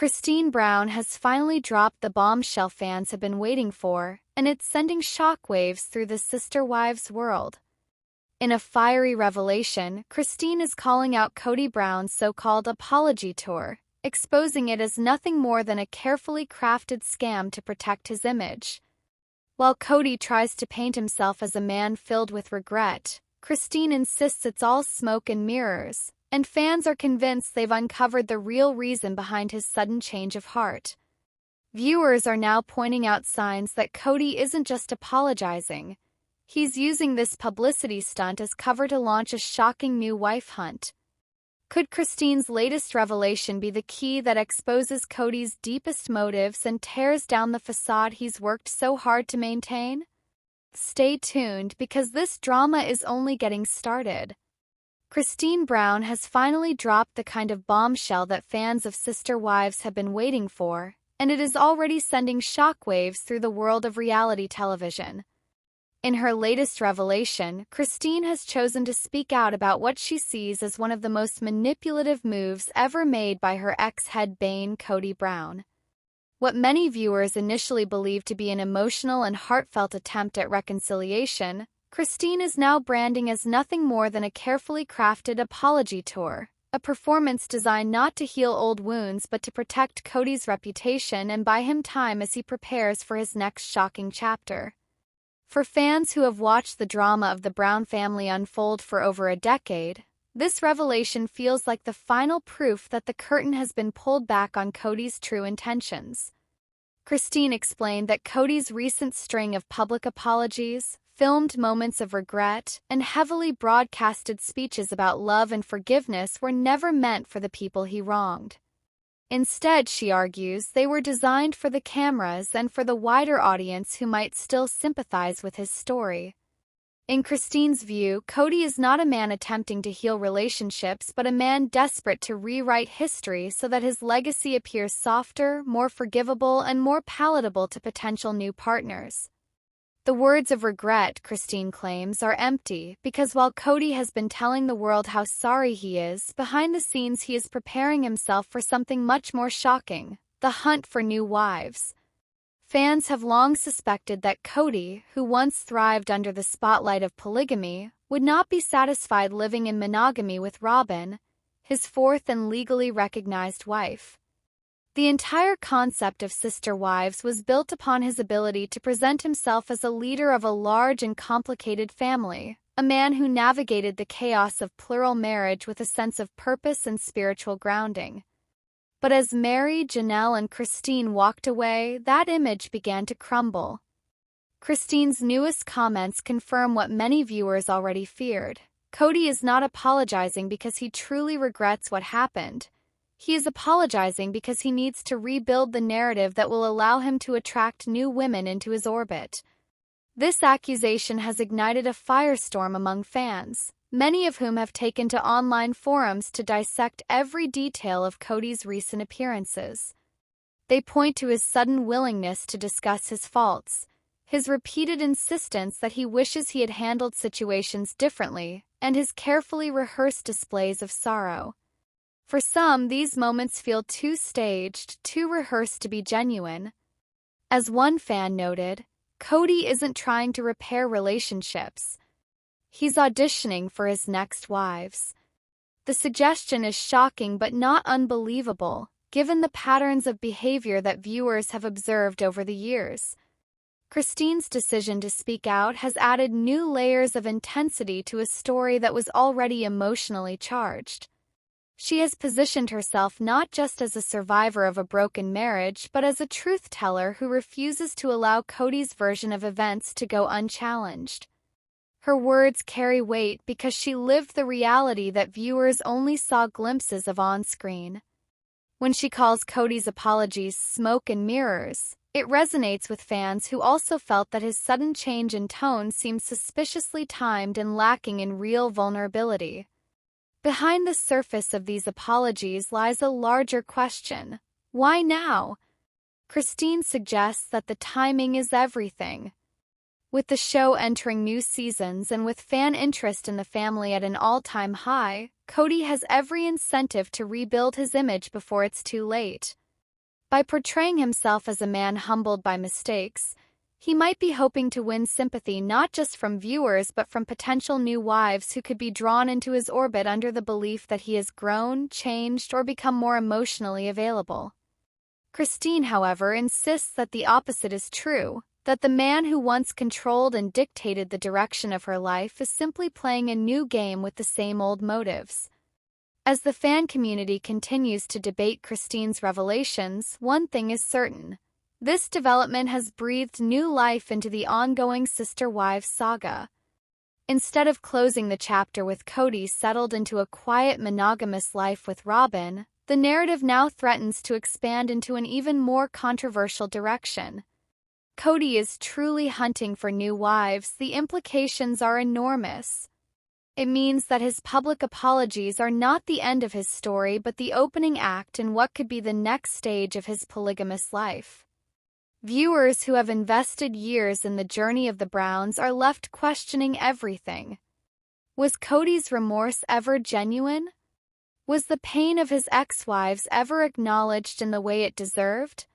Christine Brown has finally dropped the bombshell fans have been waiting for, and it's sending shockwaves through the sister wives world. In a fiery revelation, Christine is calling out Kody Brown's so-called apology tour, exposing it as nothing more than a carefully crafted scam to protect his image. While Kody tries to paint himself as a man filled with regret, Christine insists it's all smoke and mirrors, and fans are convinced they've uncovered the real reason behind his sudden change of heart. Viewers are now pointing out signs that Kody isn't just apologizing. He's using this publicity stunt as cover to launch a shocking new wife hunt. Could Christine's latest revelation be the key that exposes Kody's deepest motives and tears down the facade he's worked so hard to maintain? Stay tuned because this drama is only getting started. Christine Brown has finally dropped the kind of bombshell that fans of Sister Wives have been waiting for, and it is already sending shockwaves through the world of reality television. In her latest revelation, Christine has chosen to speak out about what she sees as one of the most manipulative moves ever made by her ex-head bane Kody Brown. What many viewers initially believed to be an emotional and heartfelt attempt at reconciliation, Christine is now branding as nothing more than a carefully crafted apology tour, a performance designed not to heal old wounds but to protect Kody's reputation and buy him time as he prepares for his next shocking chapter. For fans who have watched the drama of the Brown family unfold for over a decade, this revelation feels like the final proof that the curtain has been pulled back on Kody's true intentions. Christine explained that Kody's recent string of public apologies, filmed moments of regret, and heavily broadcasted speeches about love and forgiveness were never meant for the people he wronged. Instead, she argues, they were designed for the cameras and for the wider audience who might still sympathize with his story. In Christine's view, Kody is not a man attempting to heal relationships but a man desperate to rewrite history so that his legacy appears softer, more forgivable, and more palatable to potential new partners. The words of regret, Christine claims, are empty because while Kody has been telling the world how sorry he is, behind the scenes he is preparing himself for something much more shocking: the hunt for new wives. Fans have long suspected that Kody, who once thrived under the spotlight of polygamy, would not be satisfied living in monogamy with Robin, his fourth and legally recognized wife. The entire concept of Sister Wives was built upon his ability to present himself as a leader of a large and complicated family, a man who navigated the chaos of plural marriage with a sense of purpose and spiritual grounding. But as Mary, Janelle, and Christine walked away, that image began to crumble. Christine's newest comments confirm what many viewers already feared. Kody is not apologizing because he truly regrets what happened. He is apologizing because he needs to rebuild the narrative that will allow him to attract new women into his orbit. This accusation has ignited a firestorm among fans, many of whom have taken to online forums to dissect every detail of Kody's recent appearances. They point to his sudden willingness to discuss his faults, his repeated insistence that he wishes he had handled situations differently, and his carefully rehearsed displays of sorrow. For some, these moments feel too staged, too rehearsed to be genuine. As one fan noted, Kody isn't trying to repair relationships. He's auditioning for his next wives. The suggestion is shocking but not unbelievable, given the patterns of behavior that viewers have observed over the years. Christine's decision to speak out has added new layers of intensity to a story that was already emotionally charged. She has positioned herself not just as a survivor of a broken marriage but as a truth-teller who refuses to allow Kody's version of events to go unchallenged. Her words carry weight because she lived the reality that viewers only saw glimpses of on-screen. When she calls Kody's apologies smoke and mirrors, it resonates with fans who also felt that his sudden change in tone seemed suspiciously timed and lacking in real vulnerability. Behind the surface of these apologies lies a larger question: why now? Christine suggests that the timing is everything. With the show entering new seasons and with fan interest in the family at an all-time high, Kody has every incentive to rebuild his image before it's too late. By portraying himself as a man humbled by mistakes, he might be hoping to win sympathy not just from viewers but from potential new wives who could be drawn into his orbit under the belief that he has grown, changed, or become more emotionally available. Christine, however, insists that the opposite is true, that the man who once controlled and dictated the direction of her life is simply playing a new game with the same old motives. As the fan community continues to debate Christine's revelations, one thing is certain. This development has breathed new life into the ongoing sister-wives saga. Instead of closing the chapter with Kody settled into a quiet monogamous life with Robin, the narrative now threatens to expand into an even more controversial direction. Kody is truly hunting for new wives. The implications are enormous. It means that his public apologies are not the end of his story but the opening act in what could be the next stage of his polygamous life. Viewers who have invested years in the journey of the Browns are left questioning everything. Was Kody's remorse ever genuine? Was the pain of his ex-wives ever acknowledged in the way it deserved?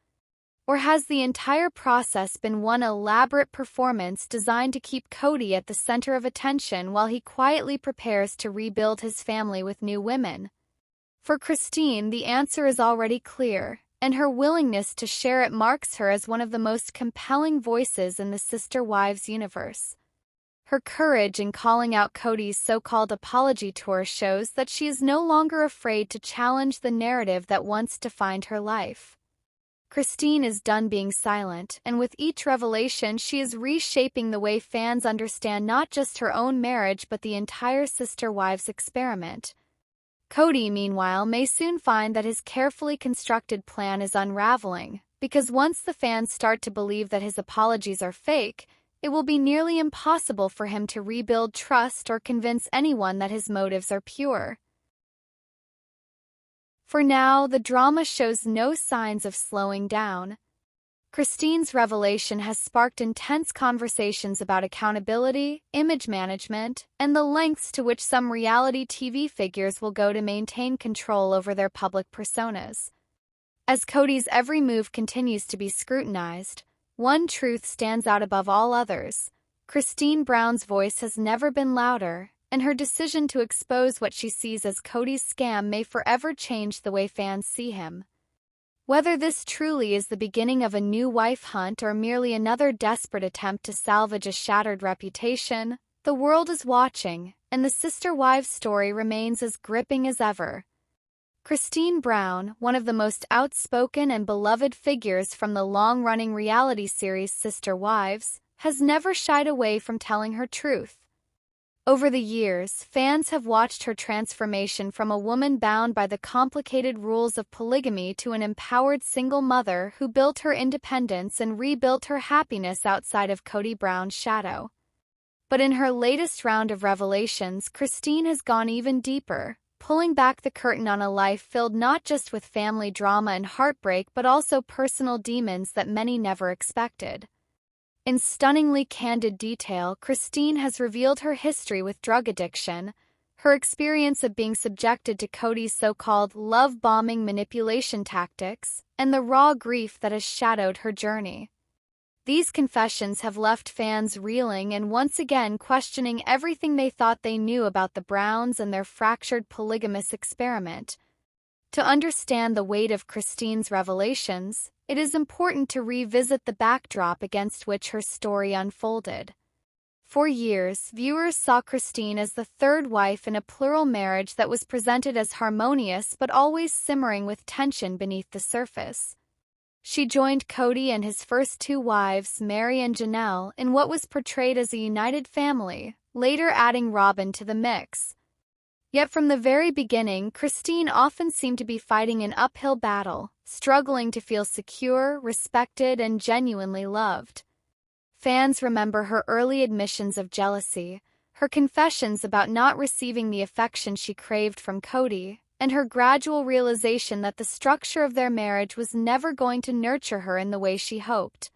Or has the entire process been one elaborate performance designed to keep Kody at the center of attention while he quietly prepares to rebuild his family with new women? For Christine, the answer is already clear, and her willingness to share it marks her as one of the most compelling voices in the Sister Wives universe. Her courage in calling out Kody's so-called apology tour shows that she is no longer afraid to challenge the narrative that once defined her life. Christine is done being silent, and with each revelation she is reshaping the way fans understand not just her own marriage but the entire Sister Wives experiment. Kody, meanwhile, may soon find that his carefully constructed plan is unraveling, because once the fans start to believe that his apologies are fake, it will be nearly impossible for him to rebuild trust or convince anyone that his motives are pure. For now, the drama shows no signs of slowing down. Christine's revelation has sparked intense conversations about accountability, image management, and the lengths to which some reality TV figures will go to maintain control over their public personas. As Kody's every move continues to be scrutinized, one truth stands out above all others. Christine Brown's voice has never been louder, and her decision to expose what she sees as Kody's scam may forever change the way fans see him. Whether this truly is the beginning of a new wife hunt or merely another desperate attempt to salvage a shattered reputation, the world is watching, and the Sister Wives story remains as gripping as ever. Christine Brown, one of the most outspoken and beloved figures from the long-running reality series Sister Wives, has never shied away from telling her truth. Over the years, fans have watched her transformation from a woman bound by the complicated rules of polygamy to an empowered single mother who built her independence and rebuilt her happiness outside of Kody Brown's shadow. But in her latest round of revelations, Christine has gone even deeper, pulling back the curtain on a life filled not just with family drama and heartbreak but also personal demons that many never expected. In stunningly candid detail, Christine has revealed her history with drug addiction, her experience of being subjected to Kody's so-called love-bombing manipulation tactics, and the raw grief that has shadowed her journey. These confessions have left fans reeling and once again questioning everything they thought they knew about the Browns and their fractured polygamous experiment. To understand the weight of Christine's revelations, it is important to revisit the backdrop against which her story unfolded. For years, viewers saw Christine as the third wife in a plural marriage that was presented as harmonious but always simmering with tension beneath the surface. She joined Kody and his first two wives, Mary and Janelle, in what was portrayed as a united family, later adding Robin to the mix. Yet from the very beginning, Christine often seemed to be fighting an uphill battle, struggling to feel secure, respected, and genuinely loved. Fans remember her early admissions of jealousy, her confessions about not receiving the affection she craved from Kody, and her gradual realization that the structure of their marriage was never going to nurture her in the way she hoped.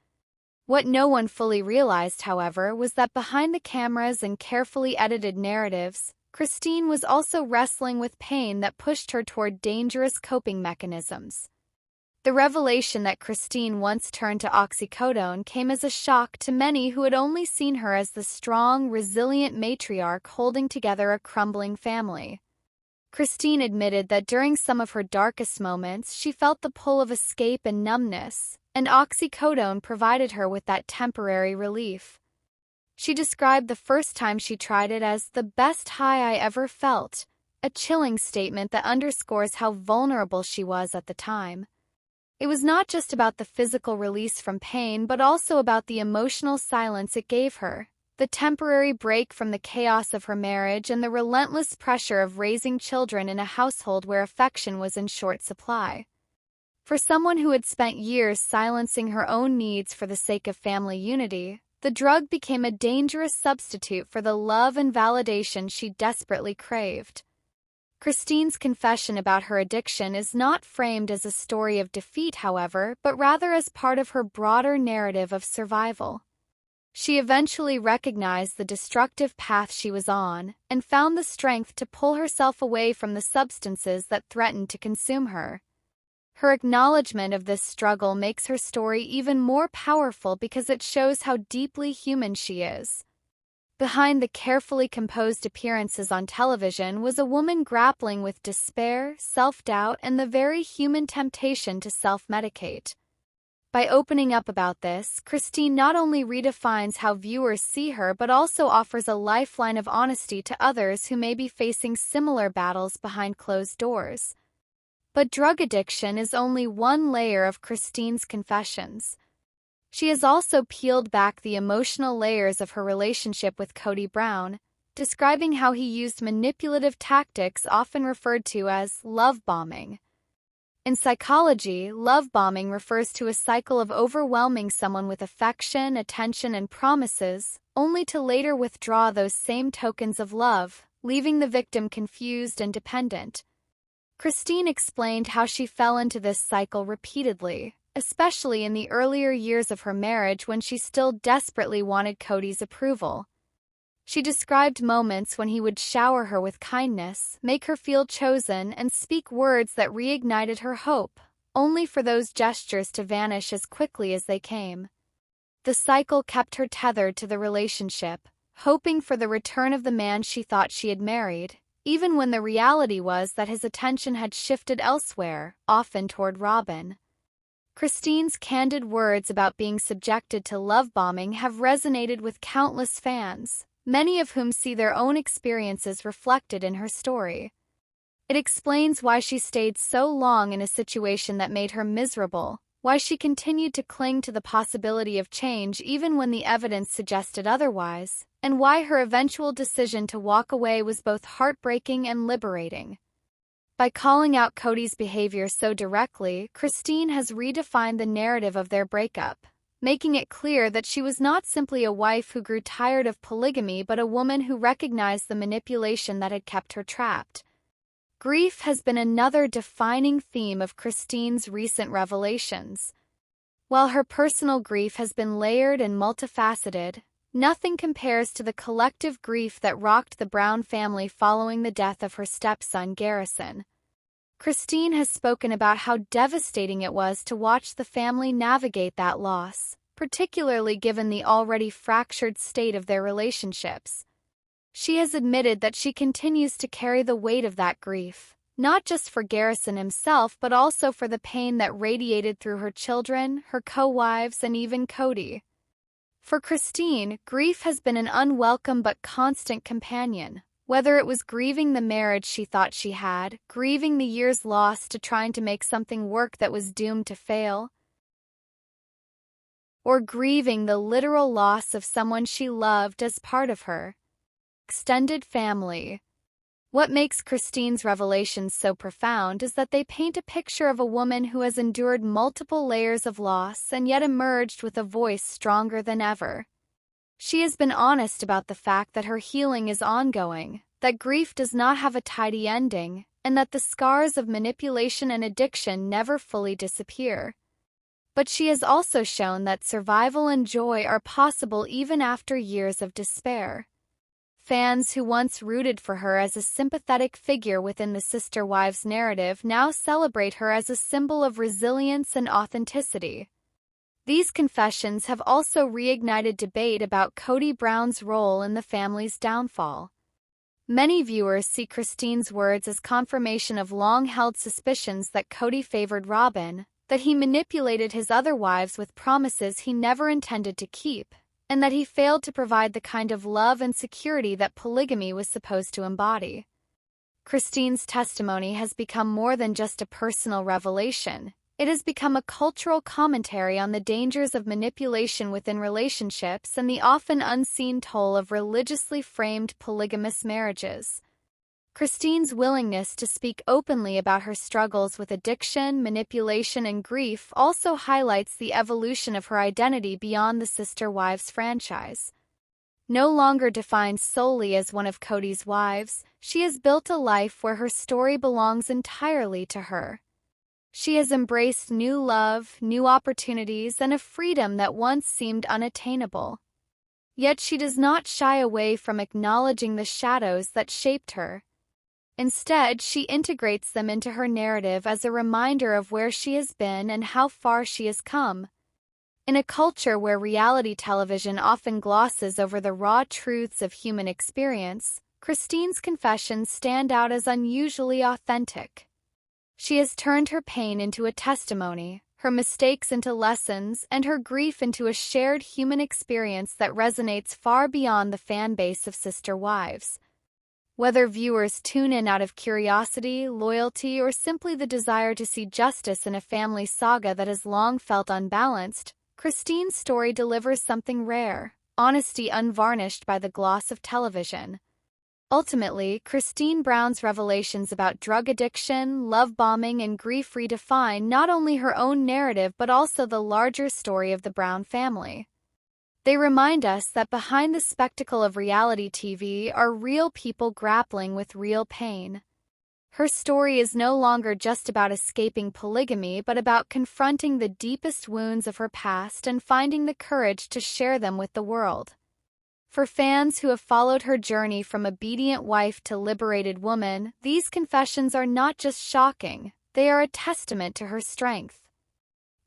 What no one fully realized, however, was that behind the cameras and carefully edited narratives, Christine was also wrestling with pain that pushed her toward dangerous coping mechanisms. The revelation that Christine once turned to oxycodone came as a shock to many who had only seen her as the strong, resilient matriarch holding together a crumbling family. Christine admitted that during some of her darkest moments, she felt the pull of escape and numbness, and oxycodone provided her with that temporary relief. She described the first time she tried it as the best high I ever felt, a chilling statement that underscores how vulnerable she was at the time. It was not just about the physical release from pain, but also about the emotional silence it gave her, the temporary break from the chaos of her marriage and the relentless pressure of raising children in a household where affection was in short supply. For someone who had spent years silencing her own needs for the sake of family unity, the drug became a dangerous substitute for the love and validation she desperately craved. Christine's confession about her addiction is not framed as a story of defeat, however, but rather as part of her broader narrative of survival. She eventually recognized the destructive path she was on and found the strength to pull herself away from the substances that threatened to consume her. Her acknowledgement of this struggle makes her story even more powerful because it shows how deeply human she is. Behind the carefully composed appearances on television was a woman grappling with despair, self-doubt, and the very human temptation to self-medicate. By opening up about this, Christine not only redefines how viewers see her but also offers a lifeline of honesty to others who may be facing similar battles behind closed doors. But drug addiction is only one layer of Christine's confessions. She has also peeled back the emotional layers of her relationship with Kody Brown, describing how he used manipulative tactics often referred to as love bombing. In psychology, love bombing refers to a cycle of overwhelming someone with affection, attention, and promises, only to later withdraw those same tokens of love, leaving the victim confused and dependent. Christine explained how she fell into this cycle repeatedly, especially in the earlier years of her marriage when she still desperately wanted Kody's approval. She described moments when he would shower her with kindness, make her feel chosen, and speak words that reignited her hope, only for those gestures to vanish as quickly as they came. The cycle kept her tethered to the relationship, hoping for the return of the man she thought she had married, even when the reality was that his attention had shifted elsewhere, often toward Robin. Christine's candid words about being subjected to love bombing have resonated with countless fans, many of whom see their own experiences reflected in her story. It explains why she stayed so long in a situation that made her miserable, why she continued to cling to the possibility of change even when the evidence suggested otherwise, and why her eventual decision to walk away was both heartbreaking and liberating. By calling out Kody's behavior so directly, Christine has redefined the narrative of their breakup, making it clear that she was not simply a wife who grew tired of polygamy but a woman who recognized the manipulation that had kept her trapped. Grief has been another defining theme of Christine's recent revelations. While her personal grief has been layered and multifaceted, nothing compares to the collective grief that rocked the Brown family following the death of her stepson Garrison. Christine has spoken about how devastating it was to watch the family navigate that loss, particularly given the already fractured state of their relationships. She has admitted that she continues to carry the weight of that grief, not just for Garrison himself but also for the pain that radiated through her children, her co-wives, and even Kody. For Christine, grief has been an unwelcome but constant companion. Whether it was grieving the marriage she thought she had, grieving the years lost to trying to make something work that was doomed to fail, or grieving the literal loss of someone she loved as part of her extended family. What makes Christine's revelations so profound is that they paint a picture of a woman who has endured multiple layers of loss and yet emerged with a voice stronger than ever. She has been honest about the fact that her healing is ongoing, that grief does not have a tidy ending, and that the scars of manipulation and addiction never fully disappear. But she has also shown that survival and joy are possible even after years of despair. Fans who once rooted for her as a sympathetic figure within the sister-wives narrative now celebrate her as a symbol of resilience and authenticity. These confessions have also reignited debate about Kody Brown's role in the family's downfall. Many viewers see Christine's words as confirmation of long-held suspicions that Kody favored Robyn, that he manipulated his other wives with promises he never intended to keep, and that he failed to provide the kind of love and security that polygamy was supposed to embody. Christine's testimony has become more than just a personal revelation. It has become a cultural commentary on the dangers of manipulation within relationships and the often unseen toll of religiously framed polygamous marriages. Christine's willingness to speak openly about her struggles with addiction, manipulation, and grief also highlights the evolution of her identity beyond the Sister Wives franchise. No longer defined solely as one of Kody's wives, she has built a life where her story belongs entirely to her. She has embraced new love, new opportunities, and a freedom that once seemed unattainable. Yet she does not shy away from acknowledging the shadows that shaped her. Instead, she integrates them into her narrative as a reminder of where she has been and how far she has come. In a culture where reality television often glosses over the raw truths of human experience, Christine's confessions stand out as unusually authentic. She has turned her pain into a testimony, her mistakes into lessons, and her grief into a shared human experience that resonates far beyond the fan base of Sister Wives. Whether viewers tune in out of curiosity, loyalty, or simply the desire to see justice in a family saga that has long felt unbalanced, Christine's story delivers something rare, honesty unvarnished by the gloss of television. Ultimately, Christine Brown's revelations about drug addiction, love bombing, and grief redefine not only her own narrative but also the larger story of the Brown family. They remind us that behind the spectacle of reality TV are real people grappling with real pain. Her story is no longer just about escaping polygamy but about confronting the deepest wounds of her past and finding the courage to share them with the world. For fans who have followed her journey from obedient wife to liberated woman, these confessions are not just shocking, they are a testament to her strength.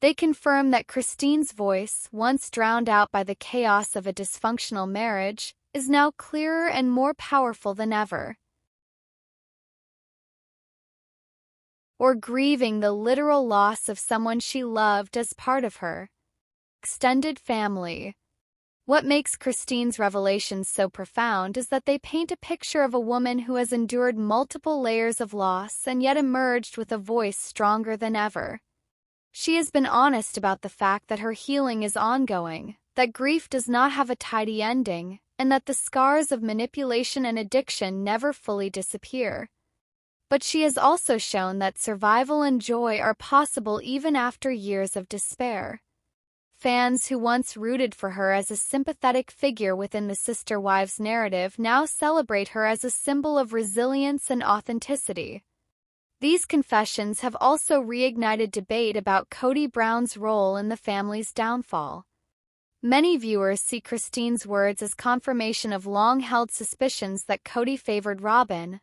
They confirm that Christine's voice, once drowned out by the chaos of a dysfunctional marriage, is now clearer and more powerful than ever. Or grieving the literal loss of someone she loved as part of her extended family. What makes Christine's revelations so profound is that they paint a picture of a woman who has endured multiple layers of loss and yet emerged with a voice stronger than ever. She has been honest about the fact that her healing is ongoing, that grief does not have a tidy ending, and that the scars of manipulation and addiction never fully disappear. But she has also shown that survival and joy are possible even after years of despair. Fans who once rooted for her as a sympathetic figure within the Sister Wives narrative now celebrate her as a symbol of resilience and authenticity. These confessions have also reignited debate about Kody Brown's role in the family's downfall. Many viewers see Christine's words as confirmation of long-held suspicions that Kody favored Robyn,